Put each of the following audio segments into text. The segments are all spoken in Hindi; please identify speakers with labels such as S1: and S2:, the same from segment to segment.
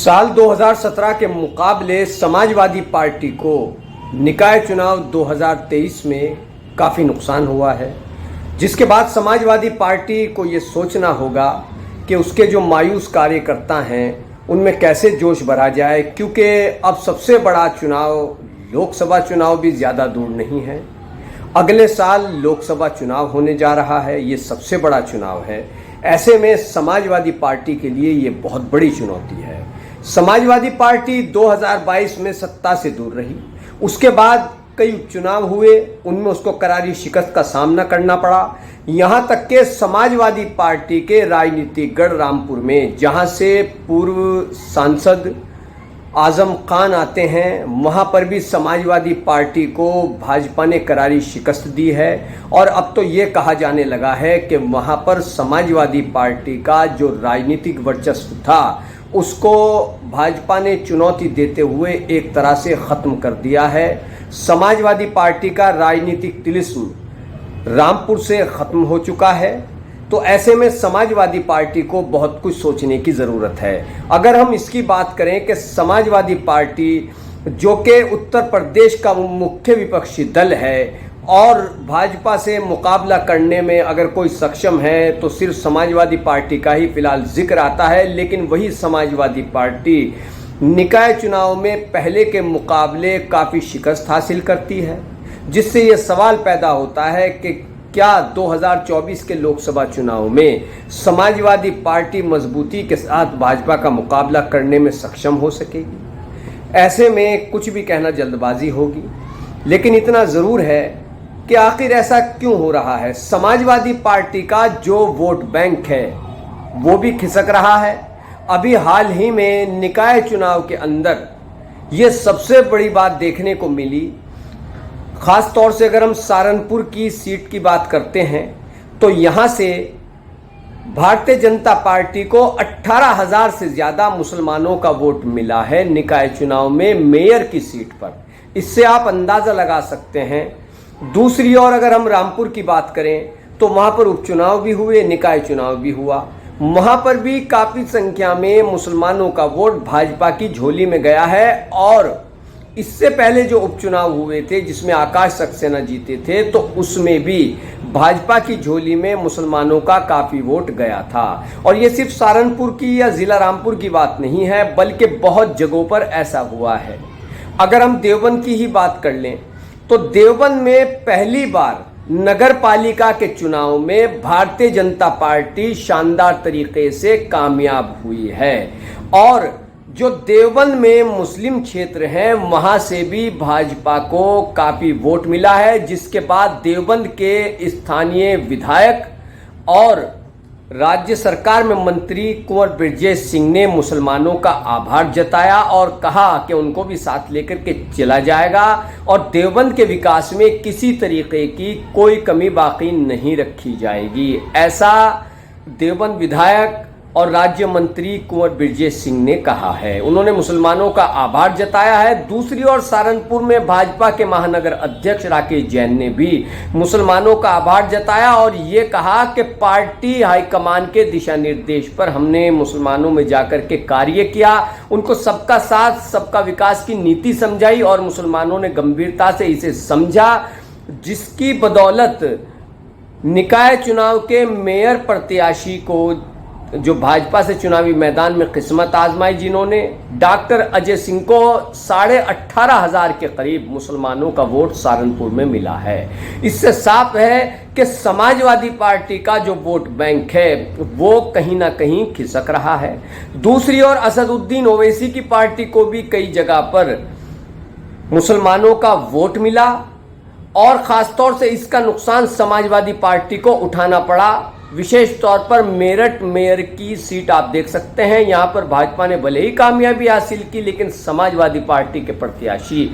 S1: साल 2017 के मुकाबले समाजवादी पार्टी को निकाय चुनाव 2023 में काफ़ी नुकसान हुआ है, जिसके बाद समाजवादी पार्टी को ये सोचना होगा कि उसके जो मायूस कार्यकर्ता हैं उनमें कैसे जोश भरा जाए, क्योंकि अब सबसे बड़ा चुनाव लोकसभा चुनाव भी ज़्यादा दूर नहीं है। अगले साल लोकसभा चुनाव होने जा रहा है, ये सबसे बड़ा चुनाव है। ऐसे में समाजवादी पार्टी के लिए ये बहुत बड़ी चुनौती है। समाजवादी पार्टी 2022 में सत्ता से दूर रही, उसके बाद कई उपचुनाव हुए, उनमें उसको करारी शिकस्त का सामना करना पड़ा। यहाँ तक के समाजवादी पार्टी के राजनीतिक गढ़ रामपुर में, जहाँ से पूर्व सांसद आजम खान आते हैं, वहाँ पर भी समाजवादी पार्टी को भाजपा ने करारी शिकस्त दी है। और अब तो ये कहा जाने लगा है कि वहाँ पर समाजवादी पार्टी का जो राजनीतिक वर्चस्व था उसको भाजपा ने चुनौती देते हुए एक तरह से ख़त्म कर दिया है। समाजवादी पार्टी का राजनीतिक तिलिस्म रामपुर से ख़त्म हो चुका है। तो ऐसे में समाजवादी पार्टी को बहुत कुछ सोचने की ज़रूरत है। अगर हम इसकी बात करें कि समाजवादी पार्टी जो कि उत्तर प्रदेश का मुख्य विपक्षी दल है और भाजपा से मुकाबला करने में अगर कोई सक्षम है तो सिर्फ समाजवादी पार्टी का ही फिलहाल जिक्र आता है, लेकिन वही समाजवादी पार्टी निकाय चुनाव में पहले के मुकाबले काफ़ी शिकस्त हासिल करती है, जिससे ये सवाल पैदा होता है कि क्या 2024 के लोकसभा चुनाव में समाजवादी पार्टी मजबूती के साथ भाजपा का मुकाबला करने में सक्षम हो सकेगी। ऐसे में कुछ भी कहना जल्दबाजी होगी, लेकिन इतना ज़रूर है कि आखिर ऐसा क्यों हो रहा है। समाजवादी पार्टी का जो वोट बैंक है वो भी खिसक रहा है। अभी हाल ही में निकाय चुनाव के अंदर ये सबसे बड़ी बात देखने को मिली। ख़ास तौर से अगर हम सहारनपुर की सीट की बात करते हैं तो यहाँ से भारतीय जनता पार्टी को 18,000 से ज़्यादा मुसलमानों का वोट मिला है निकाय चुनाव में मेयर की सीट पर। इससे आप अंदाज़ा लगा सकते हैं। दूसरी ओर अगर हम रामपुर की बात करें तो वहाँ पर उपचुनाव भी हुए, निकाय चुनाव भी हुआ। वहाँ पर भी काफ़ी संख्या में मुसलमानों का वोट भाजपा की झोली में गया है। और इससे पहले जो उपचुनाव हुए थे जिसमें आकाश सक्सेना जीते थे, तो उसमें भी भाजपा की झोली में मुसलमानों का काफ़ी वोट गया था। और ये सिर्फ सहारनपुर की या ज़िला रामपुर की बात नहीं है, बल्कि बहुत जगहों पर ऐसा हुआ है। अगर हम देवबंद की ही बात कर लें तो देवबंद में पहली बार नगर पालिका के चुनाव में भारतीय जनता पार्टी शानदार तरीके से कामयाब हुई है। और जो देवबंद में मुस्लिम क्षेत्र हैं वहाँ से भी भाजपा को काफ़ी वोट मिला है, जिसके बाद देवबंद के स्थानीय विधायक और राज्य सरकार में मंत्री कुंवर ब्रजेश सिंह ने मुसलमानों का आभार जताया और कहा कि उनको भी साथ लेकर के चला जाएगा और देवबंद के विकास में किसी तरीके की कोई कमी बाकी नहीं रखी जाएगी। ऐसा देवबंद विधायक और राज्य मंत्री कुंवर ब्रजेश सिंह ने कहा है। उन्होंने मुसलमानों का आभार जताया है। दूसरी ओर सहारनपुर में भाजपा के महानगर अध्यक्ष राकेश जैन ने भी मुसलमानों का आभार जताया और ये कहा कि पार्टी हाईकमान के दिशा निर्देश पर हमने मुसलमानों में जाकर के कार्य किया, उनको सबका साथ सबका विकास की नीति समझाई और मुसलमानों ने गंभीरता से इसे समझा, जिसकी बदौलत निकाय चुनाव के मेयर प्रत्याशी को जो भाजपा से चुनावी मैदान में किस्मत आजमाई, जिन्होंने डॉक्टर अजय सिंह को 18,500 के करीब मुसलमानों का वोट सहारनपुर में मिला है। इससे साफ है कि समाजवादी पार्टी का जो वोट बैंक है वो कहीं ना कहीं खिसक रहा है। दूसरी ओर असदुद्दीन ओवैसी की पार्टी को भी कई जगह पर मुसलमानों का वोट मिला और ख़ास तौर से इसका नुकसान समाजवादी पार्टी को उठाना पड़ा। विशेष तौर पर मेरठ मेयर की सीट आप देख सकते हैं, यहाँ पर भाजपा ने भले ही कामयाबी हासिल की, लेकिन समाजवादी पार्टी के प्रत्याशी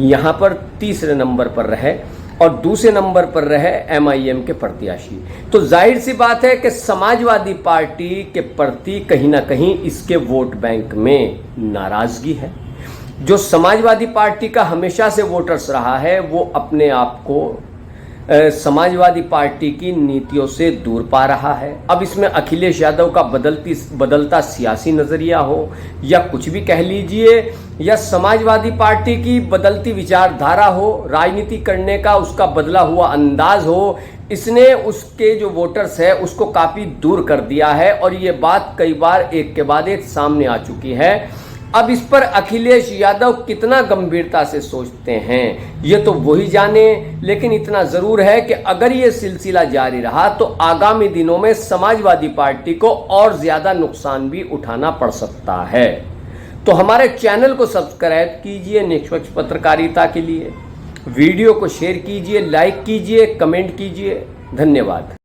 S1: यहाँ पर तीसरे नंबर पर रहे और दूसरे नंबर पर रहे MIM के प्रत्याशी। तो जाहिर सी बात है कि समाजवादी पार्टी के प्रति कहीं ना कहीं इसके वोट बैंक में नाराज़गी है। जो समाजवादी पार्टी का हमेशा से वोटर्स रहा है वो अपने आप को समाजवादी पार्टी की नीतियों से दूर पा रहा है। अब इसमें अखिलेश यादव का बदलता सियासी नजरिया हो या कुछ भी कह लीजिए, या समाजवादी पार्टी की बदलती विचारधारा हो, राजनीति करने का उसका बदला हुआ अंदाज हो, इसने उसके जो वोटर्स है उसको काफी दूर कर दिया है। और ये बात कई बार एक के बाद एक सामने आ चुकी है। अब इस पर अखिलेश यादव कितना गंभीरता से सोचते हैं ये तो वही जाने, लेकिन इतना जरूर है कि अगर ये सिलसिला जारी रहा तो आगामी दिनों में समाजवादी पार्टी को और ज्यादा नुकसान भी उठाना पड़ सकता है। तो हमारे चैनल को सब्सक्राइब कीजिए निष्पक्ष पत्रकारिता के लिए, वीडियो को शेयर कीजिए, लाइक कीजिए, कमेंट कीजिए। धन्यवाद।